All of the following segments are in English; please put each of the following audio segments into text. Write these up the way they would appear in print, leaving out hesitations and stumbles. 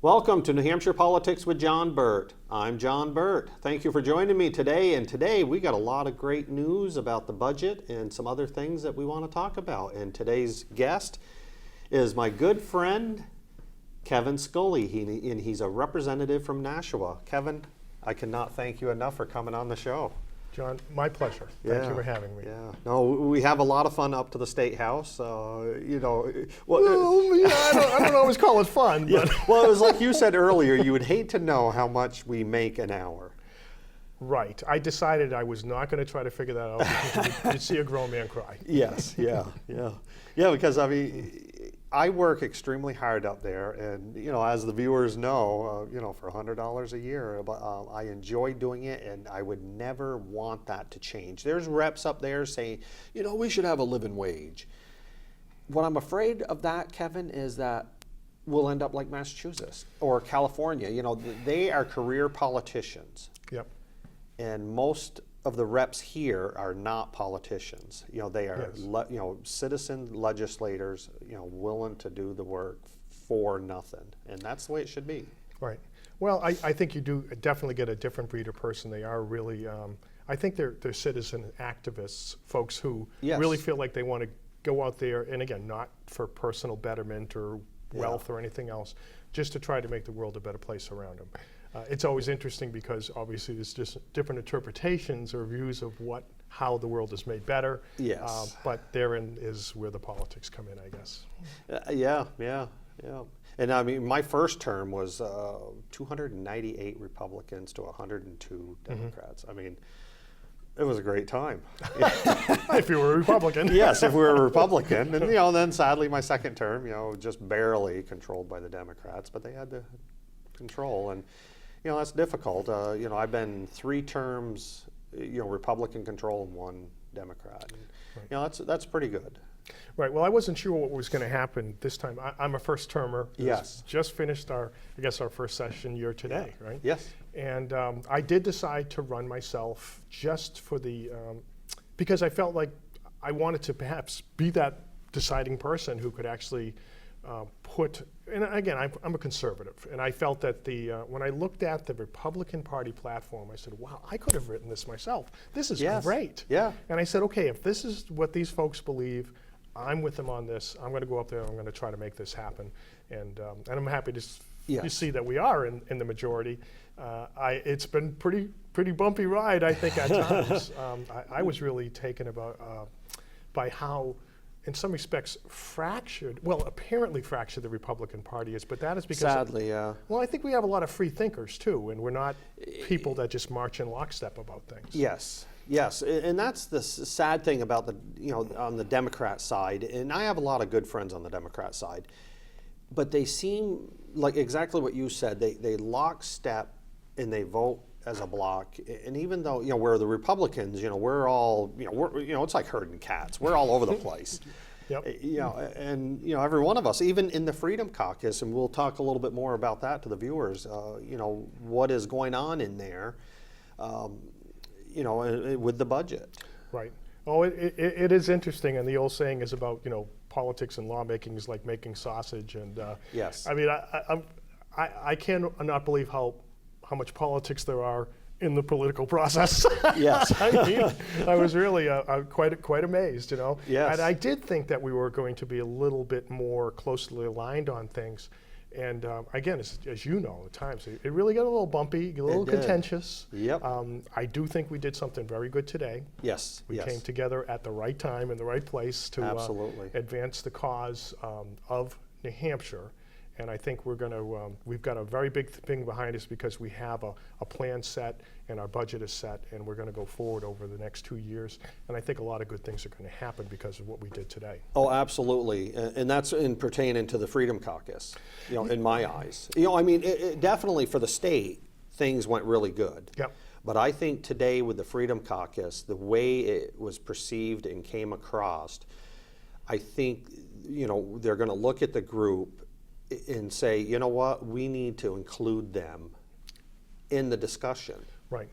Welcome to New Hampshire Politics with John Burt. I'm John Burt. Thank you for joining me today. And today we got a lot of great news about the budget and some other things that we want to talk about. And today's guest is my good friend, Kevin Scully. He's a representative from Nashua. Kevin, I cannot thank you enough for coming on the show. John, my pleasure. Thank you for having me. Yeah. No, we have a lot of fun up to the State House. Well, I don't always call it fun. But. Yeah. Well, it was like you said earlier, you would hate to know how much we make an hour. Right. I decided I was not going to try to figure that out because you'd see a grown man cry. Yes, yeah. Yeah, because I mean, I work extremely hard up there, and as the viewers know, for $100 a year, I enjoy doing it, and I would never want that to change. There's reps up there saying, we should have a living wage. What I'm afraid of that, Kevin, is that we'll end up like Massachusetts or California. They are career politicians. Yep. And most of the reps here are not politicians. They are citizen legislators, willing to do the work for nothing, and that's the way it should be. Right. Well, I think you do definitely get a different breed of person. They are really, I think they're citizen activists, folks who really feel like they want to go out there, and again, not for personal betterment or wealth or anything else, just to try to make the world a better place around them. It's always interesting because obviously there's just different interpretations or views of how the world is made better. Yes. But therein is where the politics come in, I guess. Yeah. And I mean, my first term was 298 Republicans to 102 Democrats. I mean, it was a great time. If you were a Republican. Yes, if we were a Republican. And then sadly my second term, just barely controlled by the Democrats, but they had the control, and that's difficult. I've been 3 terms, Republican control and 1 Democrat. And, that's pretty good. Right. Well, I wasn't sure what was going to happen this time. I'm a first termer. Yes. Just finished our first session year today, right? Yes. And I did decide to run myself just for because I felt like I wanted to perhaps be that deciding person who could actually and again, I'm a conservative, and I felt that when I looked at the Republican Party platform, I said, wow, I could have written this myself. This is great. Yeah. And I said, okay, if this is what these folks believe, I'm with them on this. I'm going to go up there and I'm going to try to make this happen. And I'm happy to see that we are in the majority. It's been pretty bumpy ride, I think, at times. I was really taken by how, in some respects, apparently fractured the Republican Party is, but that is because— Sadly, yeah. Well, I think we have a lot of free thinkers, too, and we're not people that just march in lockstep about things. Yes, and that's the sad thing about on the Democrat side, and I have a lot of good friends on the Democrat side, but they seem like exactly what you said. They lockstep and they vote as a block, and even though we're the Republicans, we're all it's like herding cats. We're all over the place. Yep. And every one of us, even in the Freedom Caucus, and we'll talk a little bit more about that to the viewers. What is going on in there, with the budget. Right. Oh, it is interesting, and the old saying is about politics and lawmaking is like making sausage, and yes. I mean I cannot believe how much politics there are in the political process. Yes. I was really quite amazed, Yes. And I did think that we were going to be a little bit more closely aligned on things. And again, as you know, at times it really got a little bumpy, a little contentious. Yep. I do think we did something very good today. Yes. We came together at the right time in the right place to advance the cause of New Hampshire. And I think we've got a very big thing behind us because we have a plan set and our budget is set, and we're going to go forward over the next 2 years. And I think a lot of good things are going to happen because of what we did today. Oh, absolutely. And that's pertaining to the Freedom Caucus, in my eyes. I mean, it definitely for the state, things went really good. Yep. But I think today with the Freedom Caucus, the way it was perceived and came across, I think, they're going to look at the group and say, you know what, we need to include them in the discussion. Right.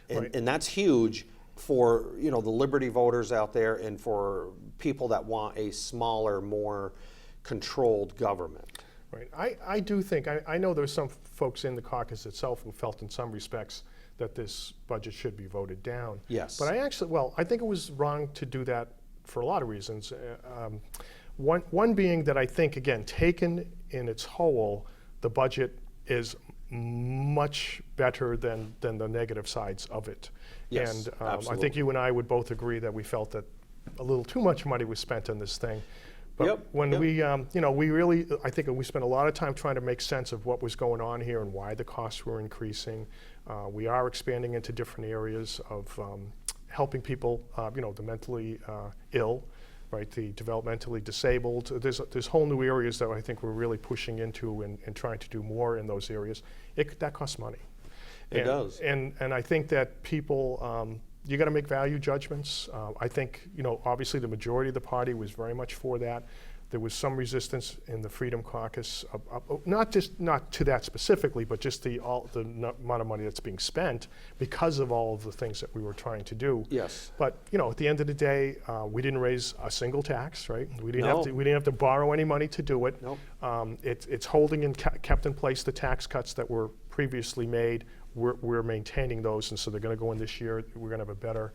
And that's huge for the Liberty voters out there and for people that want a smaller, more controlled government. Right. I do think, I know there's some folks in the caucus itself who felt in some respects that this budget should be voted down. Yes. But I think it was wrong to do that for a lot of reasons. One being that I think, again, taken in its whole, the budget is much better than the negative sides of it. Yes, and I think absolutely. you and I would both agree that we felt that a little too much money was spent on this thing. But Yep, when yep. we really, I think we spent a lot of time trying to make sense of what was going on here and why the costs were increasing. We are expanding into different areas of helping people, the mentally ill, right, the developmentally disabled. There's whole new areas that I think we're really pushing into and trying to do more in those areas. That costs money. It does. And I think that people, you got to make value judgments. I think, obviously the majority of the party was very much for that. There was some resistance in the Freedom Caucus, not to that specifically, but just the amount of money that's being spent because of all of the things that we were trying to do. Yes. But at the end of the day, we didn't raise a single tax, right? We didn't No. have to borrow any money to do it. Nope. It's holding and kept in place the tax cuts that were previously made. We're maintaining those, and so they're going to go in this year. We're going to have a better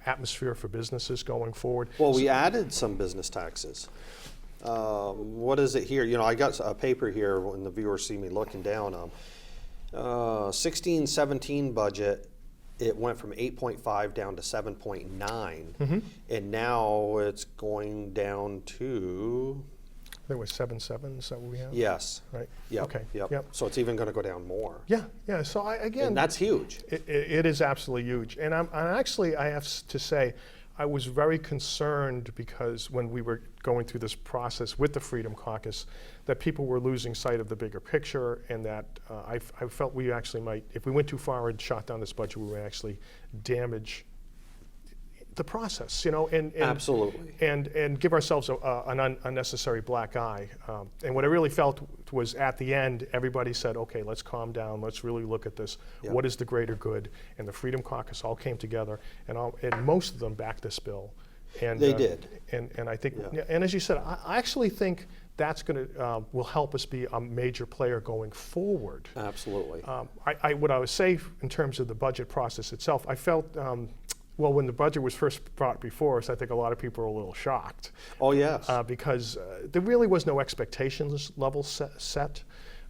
atmosphere for businesses going forward. Well, we added some business taxes. What is it here? I got a paper here when the viewers see me looking down. 16-17 budget, it went from 8.5 down to 7.9, and now it's going down to. There was 7.7. Is that what we have? Yes. Right. Yep. Okay. Yep. So it's even going to go down more. Yeah. So again, And that's huge. It is absolutely huge. And I have to say, I was very concerned because when we were going through this process with the Freedom Caucus, that people were losing sight of the bigger picture, and that I felt we actually might, if we went too far and shot down this budget, we would actually damage the process, and Absolutely. and give ourselves an unnecessary black eye. And what I really felt was at the end, everybody said, okay, let's calm down, let's really look at this. Yep. What is the greater good? And the Freedom Caucus all came together, and most of them backed this bill. And They did. And I think, Yeah. and as you said, I actually think that's going to will help us be a major player going forward. Absolutely. What I would say in terms of the budget process itself, I felt. Well, when the budget was first brought before us, I think a lot of people were a little shocked. Oh, yes. Because there really was no expectations level set.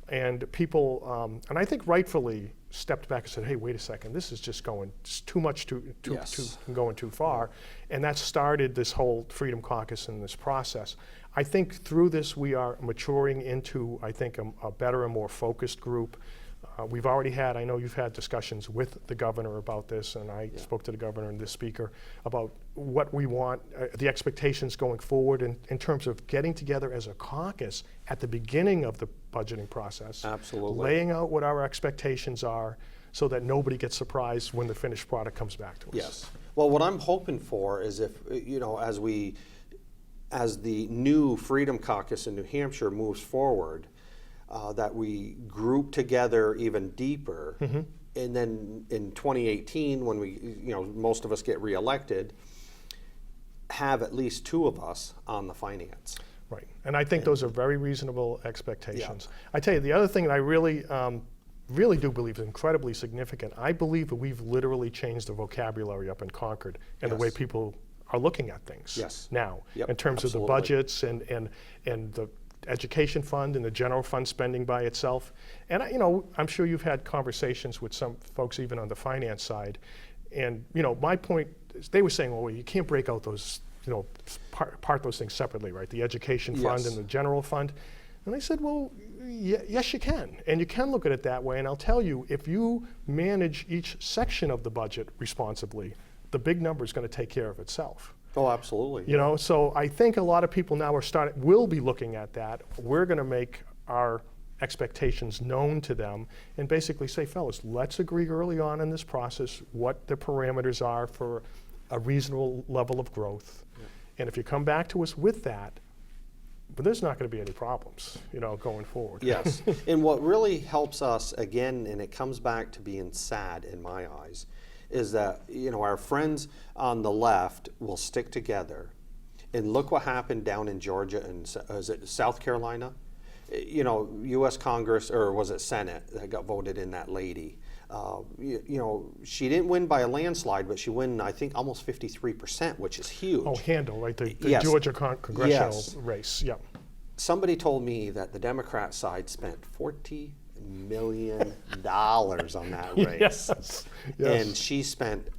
And people, and I think rightfully, stepped back and said, hey, wait a second, this is just going too much, Yes. going too far. And that started this whole Freedom Caucus and this process. I think through this, we are maturing into, I think, a better and more focused group. We've already had, I know you've had discussions with the governor about this, and I spoke to the governor and the speaker about what we want, the expectations going forward in terms of getting together as a caucus at the beginning of the budgeting process. Absolutely. Laying out what our expectations are so that nobody gets surprised when the finished product comes back to us. Yes. Well, what I'm hoping for is if, as the new Freedom Caucus in New Hampshire moves forward, that we group together even deeper, and then in 2018, when most of us get reelected, have at least two of us on the finance. Right, and I think those are very reasonable expectations. I tell you, the other thing that I really do believe is incredibly significant, I believe that we've literally changed the vocabulary up in Concord and the way people are looking at things now, in terms of the budgets and the education fund and the general fund spending by itself. And I'm sure you've had conversations with some folks even on the finance side. And my point is they were saying, well, you can't break out those, part those things separately, right? The education fund and the general fund. And I said, well, yes, you can. And you can look at it that way. And I'll tell you, if you manage each section of the budget responsibly, the big number is going to take care of itself. Oh, absolutely. So I think a lot of people now will be looking at that. We're going to make our expectations known to them and basically say, fellas, let's agree early on in this process what the parameters are for a reasonable level of growth. And if you come back to us with that, but there's not going to be any problems, going forward. Yes. And what really helps us, again, and it comes back to being sad in my eyes, is that our friends on the left will stick together, and look what happened down in Georgia and is it South Carolina? you know, U.S. Congress, or was it Senate, that got voted in, that lady. You know, she didn't win by a landslide, but she won, I think, almost 53%, which is huge. Oh, Handel, right? The Yes. Georgia congressional Yes. race. Yep. Somebody told me that the Democrat side spent $40 million on that race. Yes. And she spent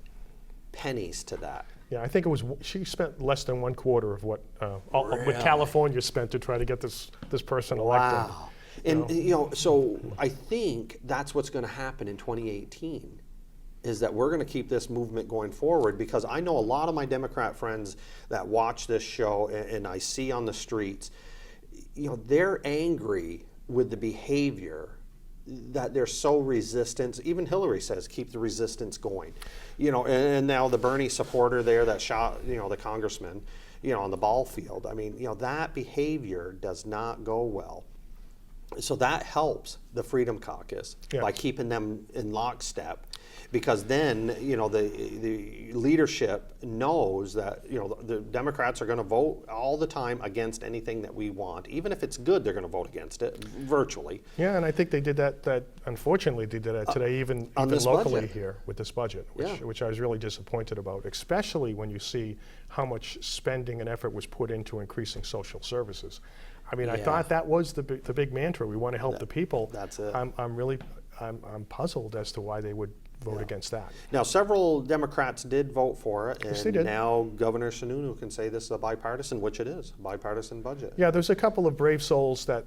pennies to that. Yeah, I think it was. She spent less than 1/4 of what what Really? California spent to try to get this person elected. Wow. And you know, so I think that's what's going to happen in 2018, is that we're going to keep this movement going forward, because I know a lot of my Democrat friends that watch this show, and I see on the streets, you know, they're angry with the behavior, that they're so resistant. Even Hillary says, keep the resistance going. You know, and now the Bernie supporter there that shot, you know, the congressman, you know, on the ball field. I mean, you know, that behavior does not go well. So that helps the Freedom Caucus by keeping them in lockstep, because then, you know, the leadership knows that, you know, the Democrats are going to vote all the time against anything that we want. Even if it's good, they're going to vote against it virtually. Yeah, and I think they did that unfortunately they did that today, even locally budget. Here with this budget, which, Yeah. which I was really disappointed about, especially when you see how much spending and effort was put into increasing social services. I mean, I Yeah. thought that was the big mantra. We want to help the people. That's it. I'm puzzled as to why they would vote against that. Now, several Democrats did vote for it, Yes, they and did. now Governor Sununu can say this is a bipartisan, which it is, a bipartisan budget. Yeah, there's a couple of brave souls that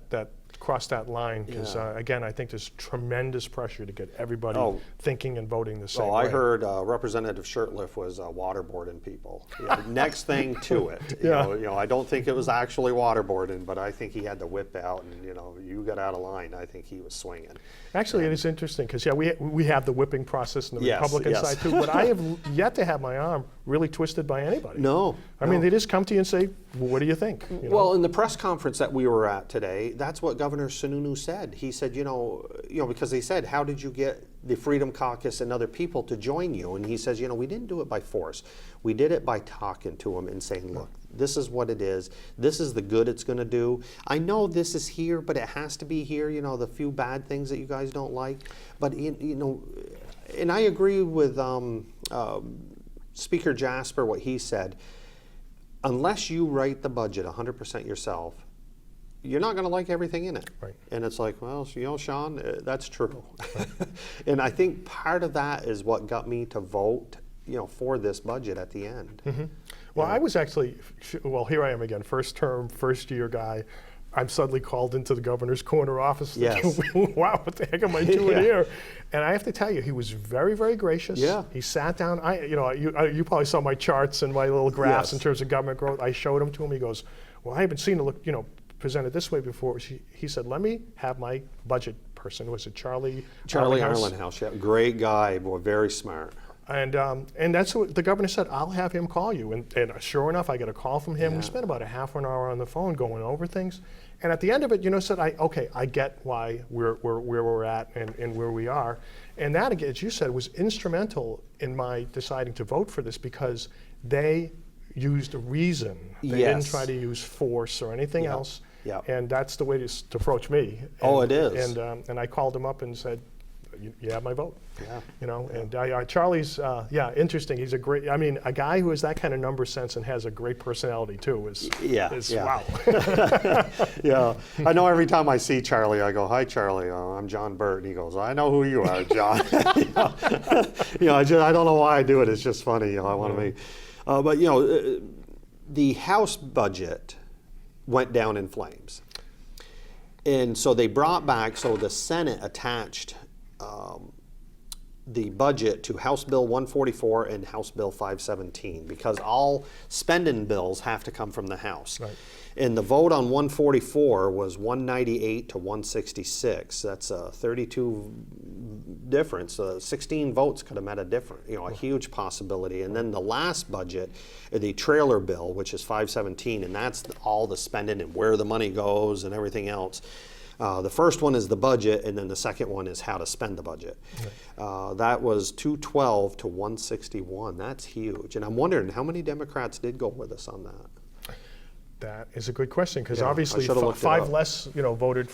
crossed that line, because Yeah. again, I think there's tremendous pressure to get everybody thinking and voting the same So way. I heard Representative Shurtleff was waterboarding people. You know, next thing to it. Yeah. You know, I don't think it was actually waterboarding, but I think he had the whip out, and, you know, you got out of line. I think he was swinging. Actually, it is interesting, because we have the whipping process on the Yes, Republican yes. side too, but I have yet to have my arm really twisted by anybody. No. I mean, they just come to you and say, well, what do you think? You know? Well, in the press conference that we were at today, that's what Governor Sununu said. He said, you know, because they said, how did you get the Freedom Caucus and other people to join you? And he says, you know, we didn't do it by force. We did it by talking to them and saying, look, this is what it is. This is the good it's going to do. I know this is here, but it has to be here, you know, the few bad things that you guys don't like. But, you know, and I agree with Speaker Jasper, what he said. Unless you write the budget 100% yourself, you're not going to like everything in it. Right. And it's like, well, you know, Sean, that's true. And I think part of that is what got me to vote, you know, for this budget at the end. Mm-hmm. Well, I was actually, well, here I am again, first term, first year guy. I'm suddenly called into the governor's corner office. Yes. Thinking, wow, what the heck am I doing Yeah. here? And I have to tell you, he was very, very gracious. Yeah. He sat down. You probably saw my charts and my little graphs Yes. in terms of government growth. I showed them to him. He goes, well, I haven't seen it look, you know, presented this way before. He said, let me have my budget person. Was it Charlie? Charlie Arlenhouse? Arlenhouse, yeah, great guy, boy, very smart. And that's what the governor said. I'll have him call you. And sure enough, I get a call from him. Yeah. We spent about a half an hour on the phone going over things. And at the end of it, you know, said, I get why we're where we're at and where we are. And that, again, as you said, was instrumental in my deciding to vote for this, because they used reason. They didn't Yes. try to use force or anything Yeah. else. Yeah. And that's the way to approach me. Oh, it is. And I called him up and said, you have my vote. Yeah. You know, and Charlie's, interesting. He's a great, I mean, a guy who has that kind of number sense and has a great personality too is wow. Yeah, I know every time I see Charlie, I go, hi, Charlie, I'm John Burt. And he goes, I know who you are, John. I don't know why I do it. It's just funny. You know, I want to be. But, you know, the House budget went down in flames. And so they brought back, so the Senate attached the budget to House Bill 144 and House Bill 517, because all spending bills have to come from the House. Right. And the vote on 144 was 198 to 166. That's a 32 difference. 16 votes could have made a huge possibility. And then the last budget, the trailer bill, which is 517, and that's all the spending and where the money goes and everything else. The first one is the budget, and then the second one is how to spend the budget. Right. That was 212 to 161. That's huge. And I'm wondering how many Democrats did go with us on that? That is a good question, because Yeah, I obviously should've looked it five up. less, voted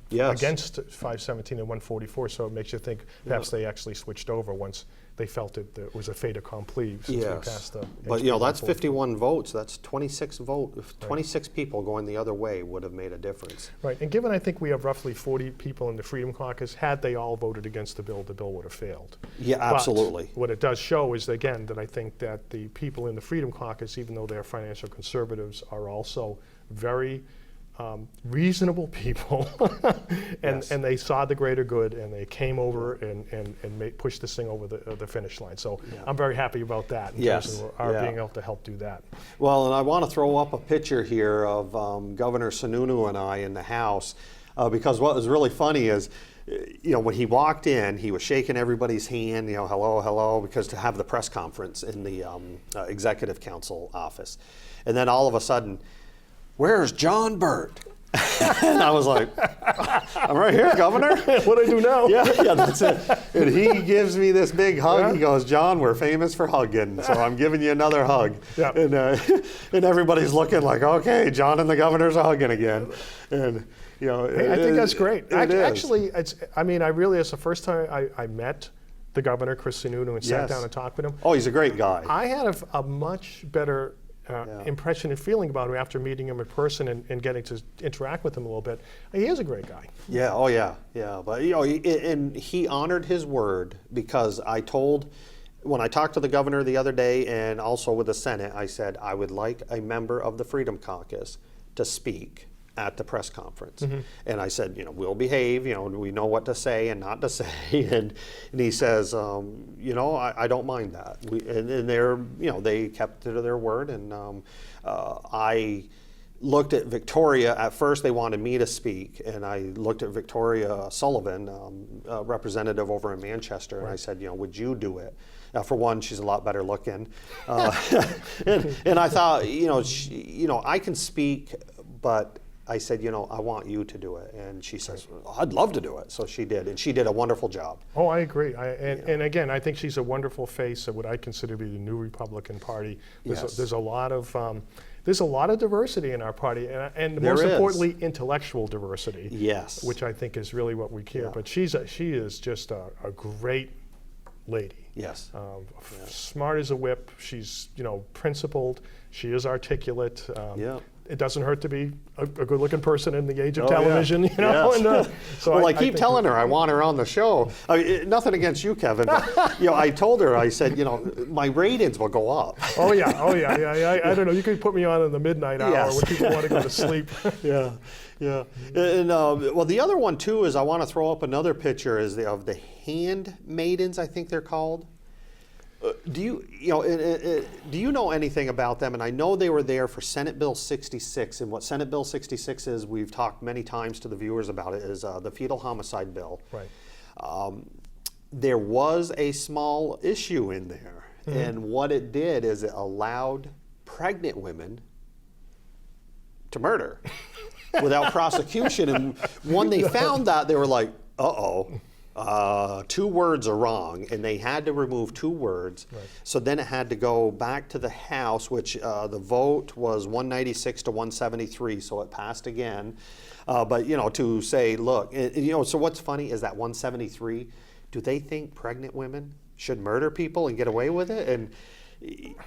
Yes. against 517 and 144. So it makes you think perhaps they actually switched over once they felt it was a fait accompli since we Yes, passed the. but HB that's 144. 51 votes. That's 26 people going the other way would have made a difference. Right, and given I think we have roughly 40 people in the Freedom Caucus, had they all voted against the bill would have failed. Yeah, absolutely. But what it does show is, again, that I think that the people in the Freedom Caucus, even though they're financial conservatives, are also very reasonable people, and Yes. and they saw the greater good, and they came over and pushed this thing over the finish line. So Yeah. I'm very happy about that in Yes, terms of our yeah. being able to help do that. Well, and I want to throw up a picture here of Governor Sununu and I in the House, because what was really funny is, when he walked in, he was shaking everybody's hand, hello, hello, because to have the press conference in the Executive Council office. And then all of a sudden, "Where's John Burt?" And I was like, "I'm right here, Governor." What do I do now? Yeah, that's it. And he gives me this big hug. Yeah. He goes, "John, we're famous for hugging, so I'm giving you another hug." Yeah. And everybody's looking like, "Okay, John and the governor's are hugging again." And Hey, I think that's great. It is. Actually, it's the first time I met the governor, Chris Sununu, and sat Yes. down and talked with him. Oh, he's a great guy. I had a much better Yeah. impression and feeling about him after meeting him in person and getting to interact with him a little bit. He is a great guy. Yeah, oh yeah, yeah. But and he honored his word, because when I talked to the governor the other day and also with the Senate, I said I would like a member of the Freedom Caucus to speak at the press conference. Mm-hmm. And I said, we'll behave, we know what to say and not to say. And he says, I don't mind that. And they're, they kept to their word. And I looked at Victoria. At first they wanted me to speak, and I looked at Victoria Sullivan, representative over in Manchester, and I said, would you do it? For one, she's a lot better looking. And I thought, I can speak, but I said, I want you to do it. And she says, well, I'd love to do it. So she did, and she did a wonderful job. Oh, I agree. And again, I think she's a wonderful face of what I consider to be the new Republican Party. Yes. There's a lot of diversity in our party, and There most is. importantly, intellectual diversity. Yes. Which I think is really what we care. Yeah. But she is just a great lady. Yes. Smart as a whip. She's principled. She is articulate. Yeah. It doesn't hurt to be a good-looking person in the age of Oh, yeah. television, Yes. And, so Well, I think keep telling her I want her on the show. Nothing against you, Kevin, but I told her, I said, my ratings will go up. Oh yeah. I don't know. You could put me on in the midnight hour Yes. when people want to go to sleep. Yeah. And well, the other one too is I want to throw up another picture of the handmaidens, I think they're called. Do you know anything about them? And I know they were there for Senate Bill 66. And what Senate Bill 66 is, we've talked many times to the viewers about it, is the fetal homicide bill. Right. There was a small issue in there. Mm-hmm. And what it did is it allowed pregnant women to murder without prosecution. And when they found that, they were like, uh-oh. 2 words are wrong, and they had to remove 2 words. Right. So then it had to go back to the House, which the vote was 196 to 173, so it passed again. But to say, look, so what's funny is that 173, do they think pregnant women should murder people and get away with it? And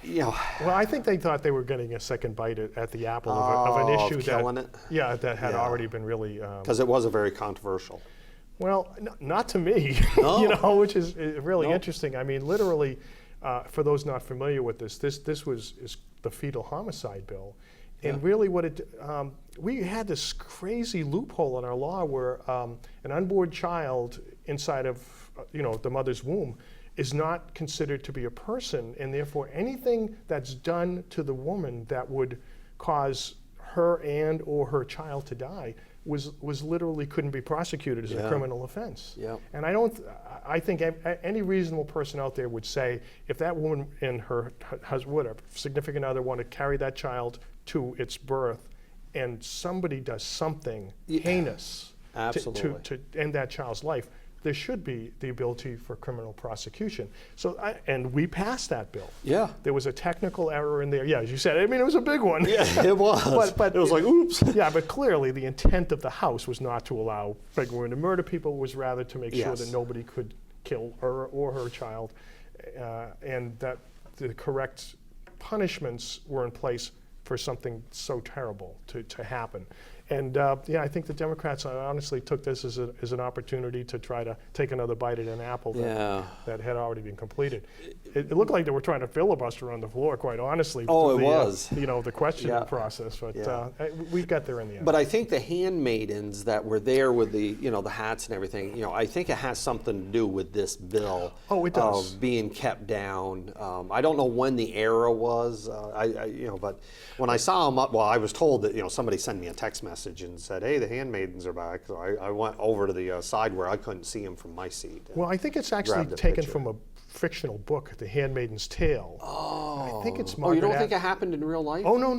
Well, I think they thought they were getting a second bite at the apple of an issue that had already been really because it was a very controversial. Well, not to me, No. which is really No. interesting. I mean, literally, for those not familiar with this is the fetal homicide bill. And really we had this crazy loophole in our law where an unborn child inside of, the mother's womb is not considered to be a person, and therefore anything that's done to the woman that would cause her and or her child to die was literally couldn't be prosecuted as a criminal offense. Yeah. And I think any reasonable person out there would say, if that woman and her husband, whatever, significant other want to carry that child to its birth, and somebody does something heinous Absolutely. to end that child's life, there should be the ability for criminal prosecution. So, and we passed that bill. Yeah. There was a technical error in there. Yeah, as you said, I mean, it was a big one. Yeah, it was. but it was like, oops. Yeah, but clearly the intent of the House was not to allow pregnant women to murder people, was rather to make sure that nobody could kill her or her child, and that the correct punishments were in place for something so terrible to happen. And yeah, I think the Democrats honestly took this as an opportunity to try to take another bite at an apple that had already been completed. It looked like they were trying to filibuster on the floor, quite honestly. Oh, it was. The questioning process, but we got there in the end. But I think the handmaidens that were there with the the hats and everything, I think it has something to do with this bill. Oh, it does. Of being kept down. I don't know when the era was. But when I saw them up, well, I was told that somebody sent me a text message and said, "Hey, the handmaidens are back." So I went over to the side where I couldn't see them from my seat. Well, I think it's actually taken from a fictional book, The Handmaid's Tale. Oh. I think it's Margaret. Oh, you don't think it happened in real life? Oh, no.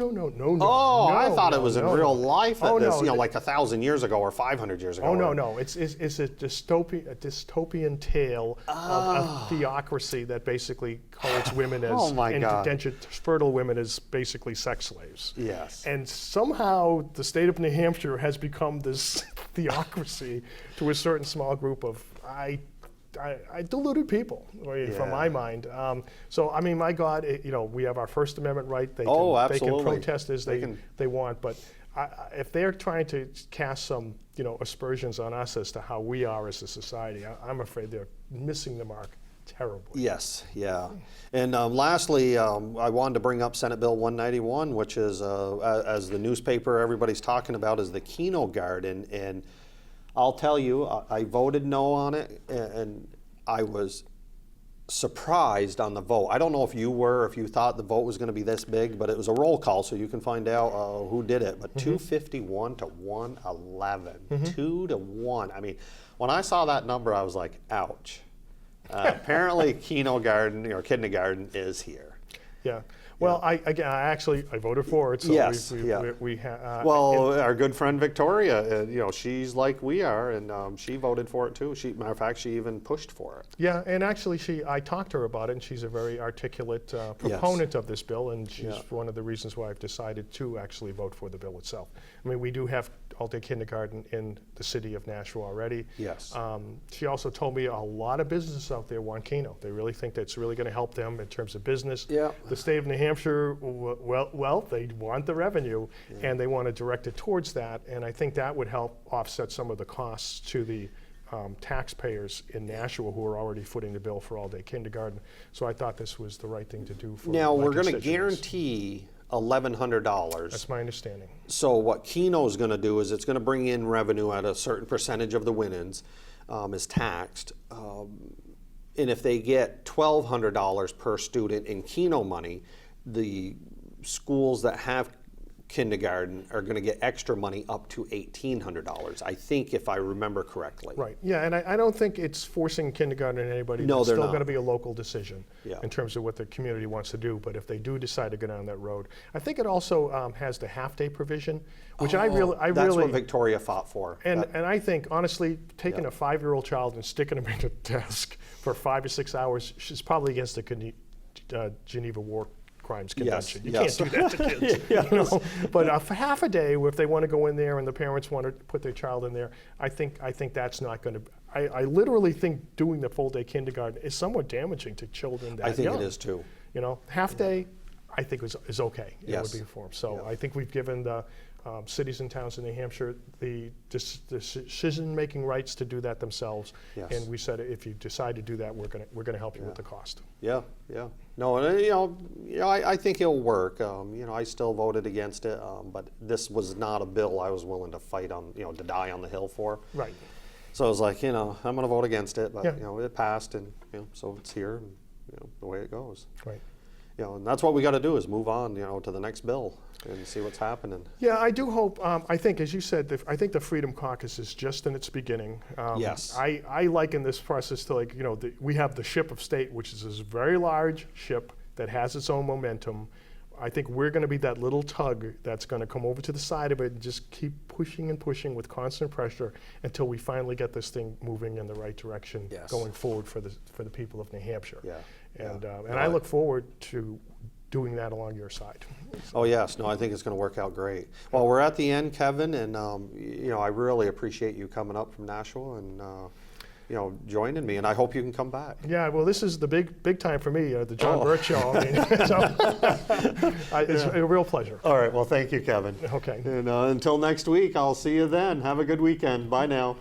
Oh, I thought it was in real life. Oh, this, like 1,000 years ago or 500 years ago. Oh, no. It's a dystopian tale of a theocracy that basically holds women as indentured fertile women as basically sex slaves. Yes. And somehow the state of New Hampshire has become this theocracy to a certain small group of deluded people, from my mind. So, I mean, my God, we have our First Amendment right. They can protest as they want, but if they're trying to cast some, aspersions on us as to how we are as a society, I'm afraid they're missing the mark terribly. Yes, yeah. And lastly, I wanted to bring up Senate Bill 191, which is, as the newspaper everybody's talking about, is the Keno Garden. And I'll tell you, I voted no on it, and I was surprised on the vote. I don't know if you were, if you thought the vote was going to be this big, but it was a roll call, so you can find out who did it. But 251 to 111, 2 to 1. I mean, when I saw that number, I was like, ouch. Apparently, kindergarten is here. Yeah. Well, I voted for it. So yes. Our good friend Victoria, she's like we are, and she voted for it too. Matter of fact, she even pushed for it. Yeah, and actually, I talked to her about it, and she's a very articulate proponent of this bill, and she's one of the reasons why I've decided to actually vote for the bill itself. I mean, we do have all-day kindergarten in the city of Nashua already. Yes. She also told me a lot of businesses out there want Keno. They really think that's really going to help them in terms of business. Yeah. The state of New Hampshire, well, they want the revenue, and they want to direct it towards that, and I think that would help offset some of the costs to the taxpayers in Nashua who are already footing the bill for all-day kindergarten. So I thought this was the right thing to do for now, we're going to guarantee $1,100. That's my understanding. So what Keno is going to do is it's going to bring in revenue at a certain percentage of the winnings is taxed. And if they get $1,200 per student in Keno money, the schools that have kindergarten are going to get extra money up to $1,800, I think, if I remember correctly. Right. Yeah, and I don't think it's forcing kindergarten on anybody. No, it's they're still not. going to be a local decision in terms of what the community wants to do. But if they do decide to go down that road, I think it also has the half-day provision, which that's what Victoria fought for. And I think, honestly, taking a 5-year-old child and sticking him in a desk for 5 or 6 hours is probably against the Geneva War Crimes Convention. Yes. You can't do that to kids. But for half a day, if they want to go in there and the parents want to put their child in there, I think that's not going to. I literally think doing the full day kindergarten is somewhat damaging to children that young. I think it is too. Half day, I think is okay. Yes. It would be for them. So I think we've given the cities and towns in New Hampshire the decision-making rights to do that themselves. Yes. And we said if you decide to do that, we're going to help you with the cost. Yeah. No, I think it'll work. I still voted against it, but this was not a bill I was willing to fight on, to die on the hill for. Right. So I was like, I'm going to vote against it, but it passed, and so it's here, and, the way it goes. Right. And that's what we got to do is move on, to the next bill and see what's happening. Yeah, I do hope. I think, as you said, I think the Freedom Caucus is just in its beginning. Yes. I liken this process to we have the ship of state, which is this very large ship that has its own momentum. I think we're going to be that little tug that's going to come over to the side of it and just keep pushing and pushing with constant pressure until we finally get this thing moving in the right direction going forward for the people of New Hampshire. And I look forward to doing that along your side. Oh yes, no, I think it's going to work out great. Well, we're at the end, Kevin, and I really appreciate you coming up from Nashua and joining me, and I hope you can come back. Yeah, well, this is the big time for me, the John Burt Show. I mean, it's a real pleasure. All right, well, thank you, Kevin. Okay. And until next week, I'll see you then. Have a good weekend. Bye now.